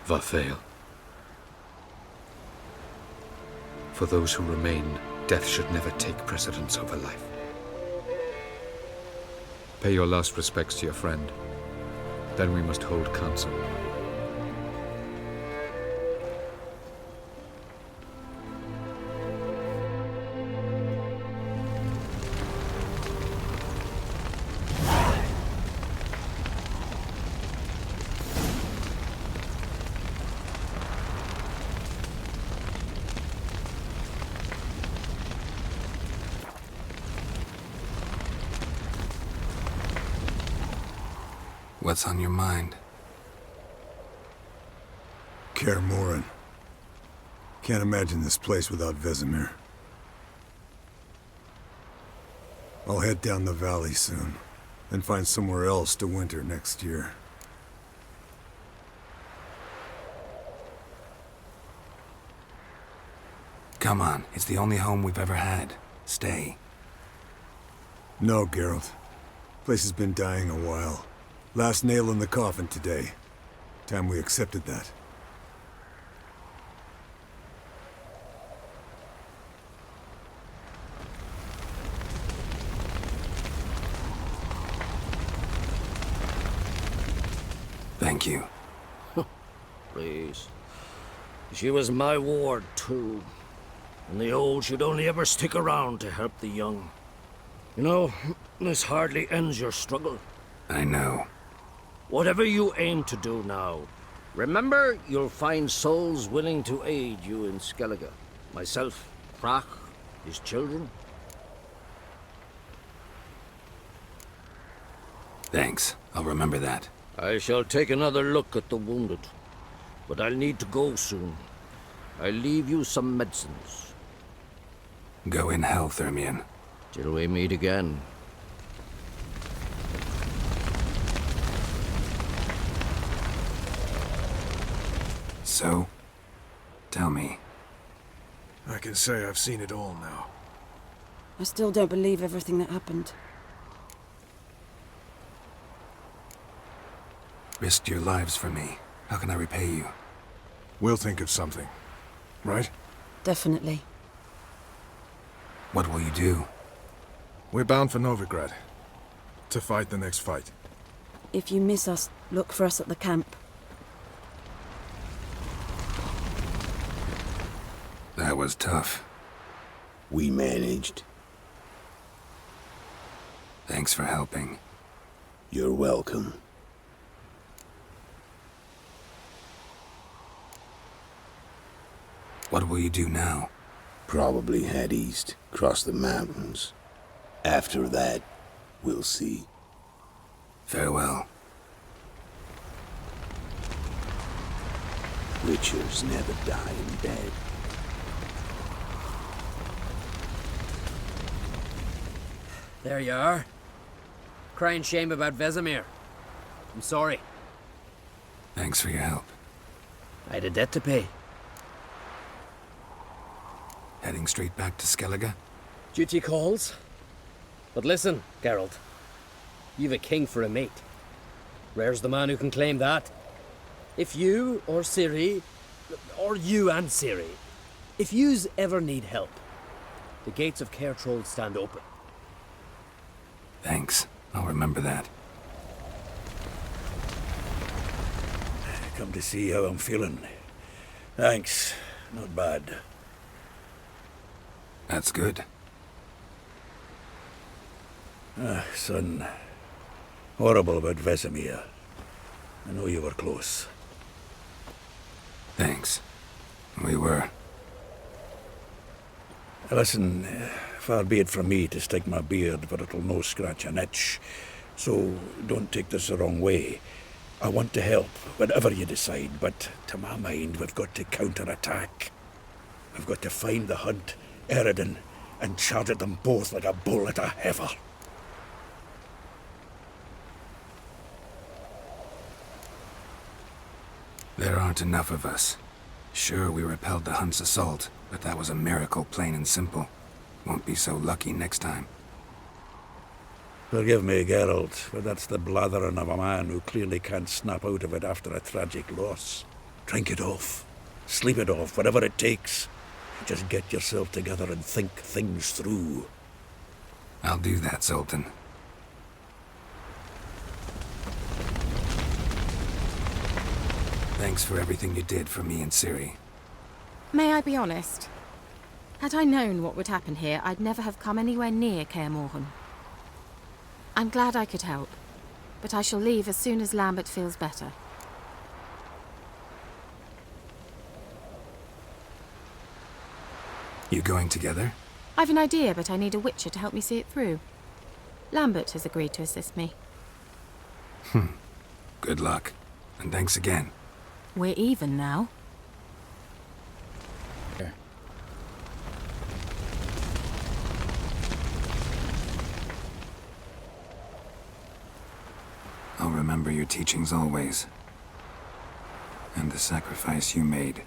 va fail. For those who remain, death should never take precedence over life. Pay your last respects to your friend. Then we must hold council. What's on your mind? Kaer Morhen. Can't imagine this place without Vesemir. I'll head down the valley soon, then find somewhere else to winter next year. Come on, it's the only home we've ever had. Stay. No, Geralt. Place has been dying a while. Last nail in the coffin today. Time we accepted that. Thank you. Please. She was my ward, too. And the old should only ever stick around to help the young. You know, this hardly ends your struggle. I know. Whatever you aim to do now, remember you'll find souls willing to aid you in Skellige. Myself, Krak, his children. Thanks. I'll remember that. I shall take another look at the wounded. But I'll need to go soon. I'll leave you some medicines. Go in health, Ermion. Till we meet again. So, tell me. I can say I've seen it all now. I still don't believe everything that happened. Risked your lives for me. How can I repay you? We'll think of something. Right? Definitely. What will you do? We're bound for Novigrad. To fight the next fight. If you miss us, look for us at the camp. That was tough. We managed. Thanks for helping. You're welcome. What will you do now? Probably head east, cross the mountains. After that, we'll see. Farewell. Witchers never die in bed. There you are. Crying shame about Vesemir. I'm sorry. Thanks for your help. I had a debt to pay. Heading straight back to Skellige? Duty calls. But listen, Geralt. You've a king for a mate. Rare's the man who can claim that. If you or Ciri, or you and Ciri, if yous ever need help, the gates of Caer Troll stand open. Thanks. I'll remember that. Come to see how I'm feeling. Thanks. Not bad. That's good. Son. Horrible about Vesemir. I know you were close. Thanks. We were. Listen, far be it from me to stick my beard, but it'll no scratch an itch. So don't take this the wrong way. I want to help, whatever you decide, but to my mind, we've got to counterattack. We've got to find the hunt, Eredin, and charge at them both like a bull at a heifer. There aren't enough of us. Sure, we repelled the Hunt's assault, but that was a miracle, plain and simple. Won't be so lucky next time. Forgive me, Geralt, but that's the blathering of a man who clearly can't snap out of it after a tragic loss. Drink it off. Sleep it off, whatever it takes. Just get yourself together and think things through. I'll do that, Zoltan. Thanks for everything you did for me and Ciri. May I be honest? Had I known what would happen here, I'd never have come anywhere near Kaer Morhen. I'm glad I could help, but I shall leave as soon as Lambert feels better. You going together? I've an idea, but I need a witcher to help me see it through. Lambert has agreed to assist me. Good luck. And thanks again. We're even now. I'll remember your teachings always. And the sacrifice you made.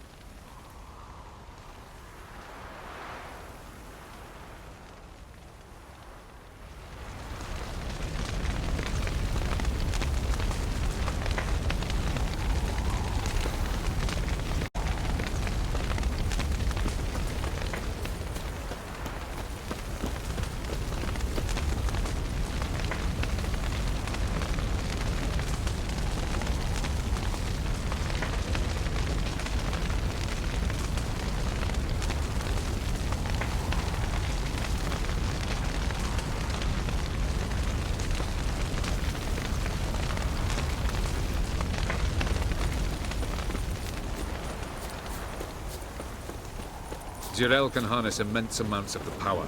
Jirel can harness immense amounts of the power.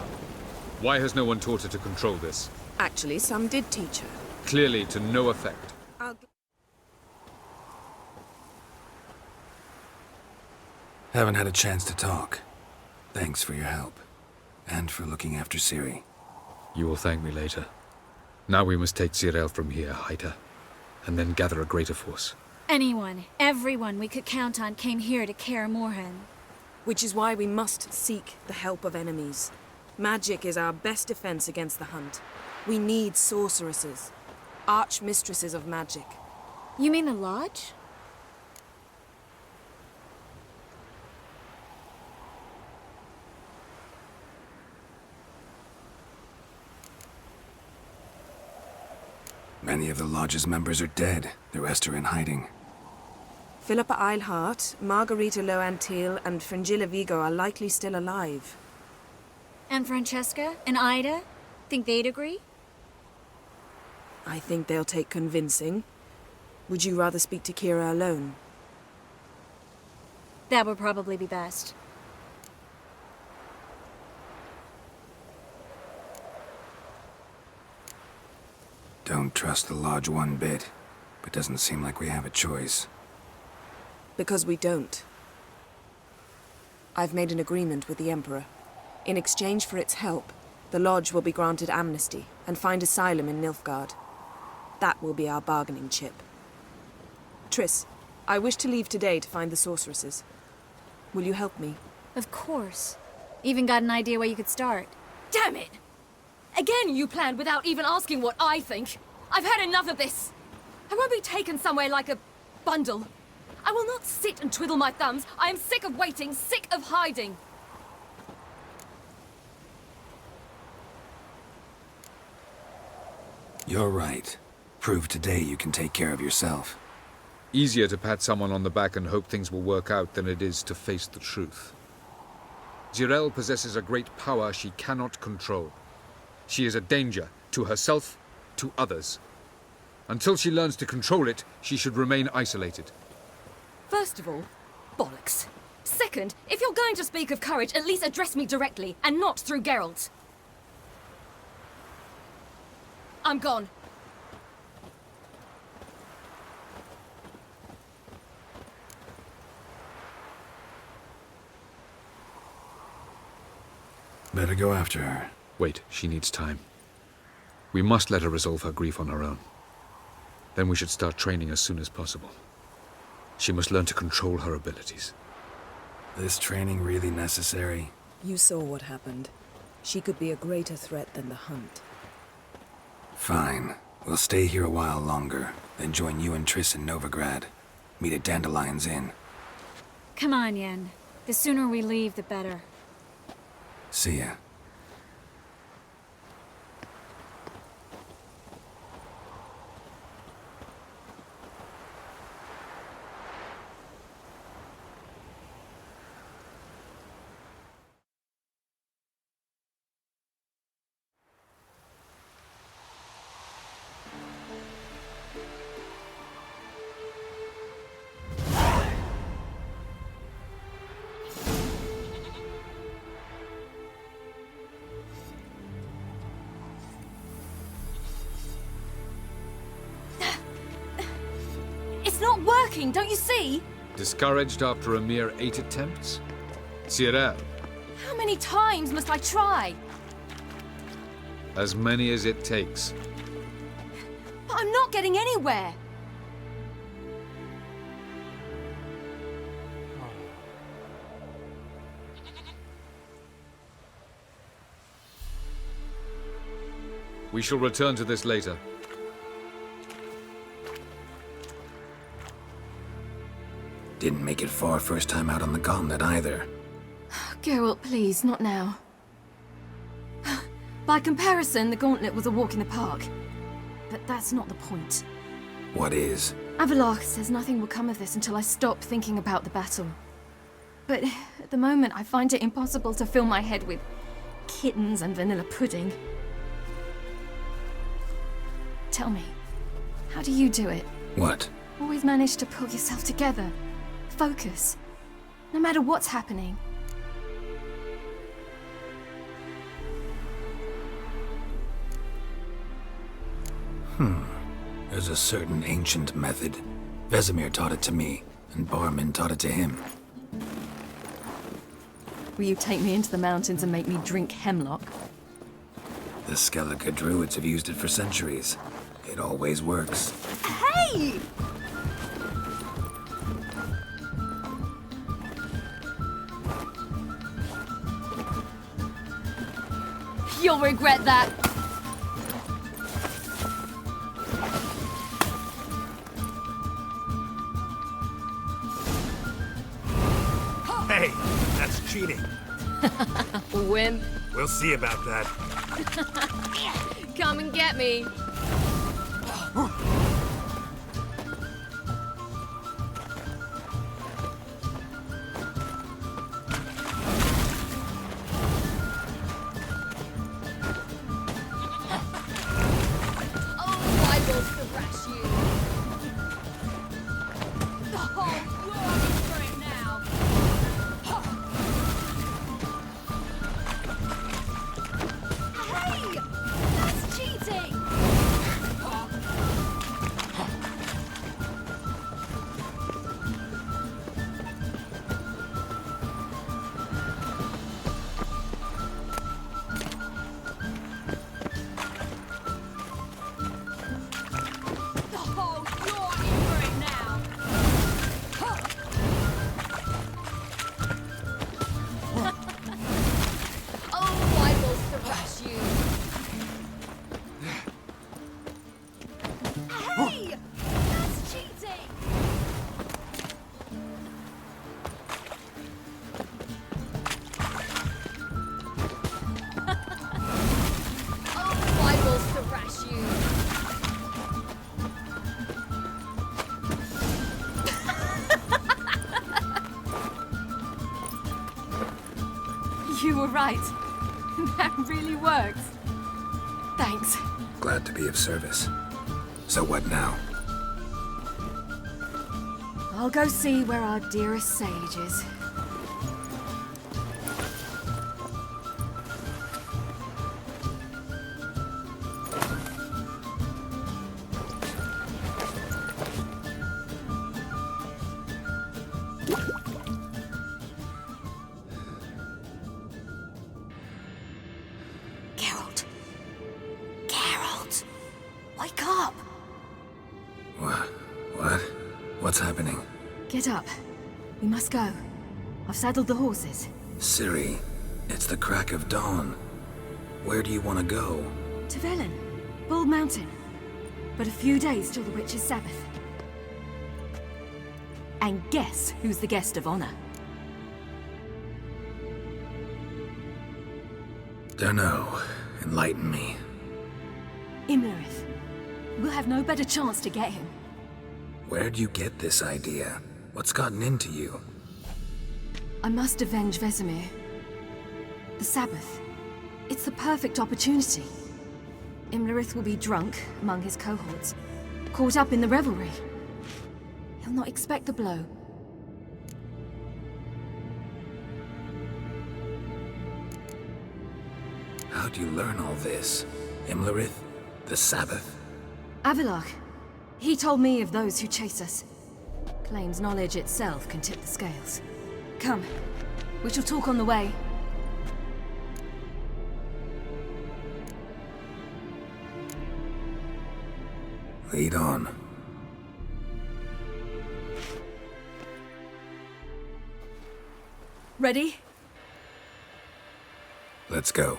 Why has no one taught her to control this? Actually, some did teach her. Clearly to no effect. Haven't had a chance to talk. Thanks for your help. And for looking after Ciri. You will thank me later. Now we must take Jirel from here, hide her, and then gather a greater force. Anyone, everyone we could count on came here to Kaer Morhen. Which is why we must seek the help of enemies. Magic is our best defense against the hunt. We need sorceresses. Archmistresses of magic. You mean the Lodge? Many of the Lodge's members are dead. The rest are in hiding. Philippa Eilhart, Margarita Loantil, and Fringilla Vigo are likely still alive. And Francesca and Ida? Think they'd agree? I think they'll take convincing. Would you rather speak to Kira alone? That would probably be best. Don't trust the Lodge one bit, but doesn't seem like we have a choice. Because we don't. I've made an agreement with the Emperor. In exchange for its help, the Lodge will be granted amnesty and find asylum in Nilfgaard. That will be our bargaining chip. Triss, I wish to leave today to find the sorceresses. Will you help me? Of course. Even got an idea where you could start. Damn it! Again you planned without even asking what I think. I've had enough of this. I won't be taken somewhere like a bundle. I will not sit and twiddle my thumbs. I am sick of waiting, sick of hiding. You're right. Prove today you can take care of yourself. Easier to pat someone on the back and hope things will work out than it is to face the truth. Jirel possesses a great power she cannot control. She is a danger to herself, to others. Until she learns to control it, she should remain isolated. First of all, bollocks. Second, if you're going to speak of courage, at least address me directly, and not through Geralt. I'm gone. Better go after her. Wait, she needs time. We must let her resolve her grief on her own. Then we should start training as soon as possible. She must learn to control her abilities. This training really necessary? You saw what happened. She could be a greater threat than the hunt. Fine. We'll stay here a while longer, then join you and Triss in Novigrad. Meet at Dandelion's Inn. Come on, Yen. The sooner we leave, the better. See ya. It's not working, don't you see? Discouraged after a mere 8 attempts? Cyril, How many times must I try? as many as it takes. But I'm not getting anywhere. We shall return to this later. Didn't make it far first time out on the gauntlet either. Geralt, please, not now. By comparison, the gauntlet was a walk in the park. But that's not the point. What is? Avalok says nothing will come of this until I stop thinking about the battle. But at the moment, I find it impossible to fill my head with kittens and vanilla pudding. Tell me, how do you do it? What? Always manage to pull yourself together. Focus. No matter what's happening. There's a certain ancient method. Vesemir taught it to me, and Barman taught it to him. Will you take me into the mountains and make me drink hemlock? The Skellige druids have used it for centuries. It always works. Hey! You'll regret that. Hey, that's cheating. Wimp. We'll see about that. Come and get me. You were right. That really works. Thanks. Glad to be of service. So what now? I'll go see where our dearest sage is. Geralt. Geralt! Wake up! What? What's happening? Get up. We must go. I've saddled the horses. Ciri, it's the crack of dawn. Where do you want to go? To Velen. Bald Mountain. But a few days till the Witch's Sabbath. And guess who's the guest of honor? Dunno. Enlighten me. Imlerith. We'll have no better chance to get him. Where'd you get this idea? What's gotten into you? I must avenge Vesemir. The Sabbath. It's the perfect opportunity. Imlerith will be drunk among his cohorts, caught up in the revelry. He'll not expect the blow. How'd you learn all this? Imlerith? The Sabbath? Avilark. He told me of those who chase us. Claims knowledge itself can tip the scales. Come. We shall talk on the way. Lead on. Ready? Let's go.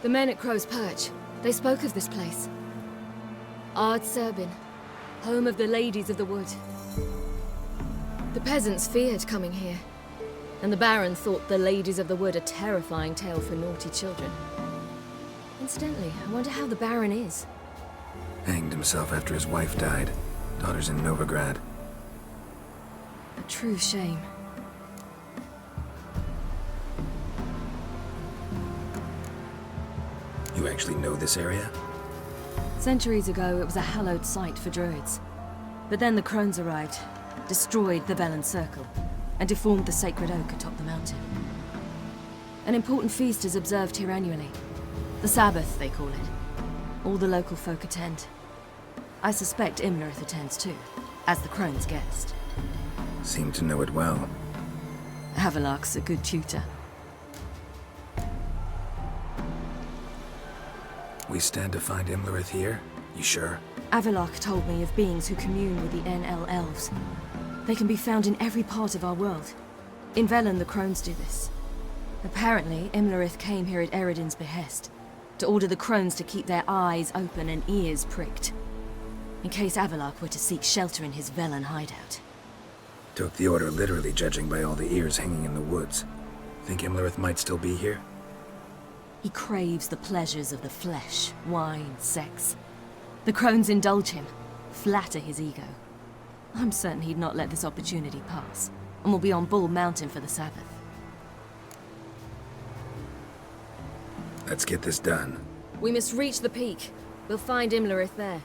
The men at Crow's Perch, they spoke of this place. Ard Serbin, home of the Ladies of the Wood. The peasants feared coming here, and the Baron thought the Ladies of the Wood a terrifying tale for naughty children. Incidentally, I wonder how the Baron is. Hanged himself after his wife died. Daughter's in Novigrad. A true shame. You actually know this area? Centuries ago, it was a hallowed site for druids. But then the crones arrived, destroyed the Velen Circle, and deformed the sacred oak atop the mountain. An important feast is observed here annually. The Sabbath, they call it. All the local folk attend. I suspect Imlerith attends too, as the crone's guest. Seem to know it well. Avilark's a good tutor. We stand to find Imlerith here? You sure? Avilark told me of beings who commune with the NL elves. They can be found in every part of our world. In Velen, the crones do this. Apparently, Imlerith came here at Eredin's behest, to order the crones to keep their eyes open and ears pricked, in case Avilark were to seek shelter in his Velen hideout. Took the order literally, judging by all the ears hanging in the woods. Think Imlerith might still be here? He craves the pleasures of the flesh, wine, sex. The crones indulge him, flatter his ego. I'm certain he'd not let this opportunity pass, and will be on Bull Mountain for the Sabbath. Let's get this done. We must reach the peak. We'll find Imlerith there.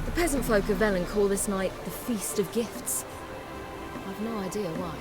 The peasant folk of Velen call this night the Feast of Gifts. I've no idea why.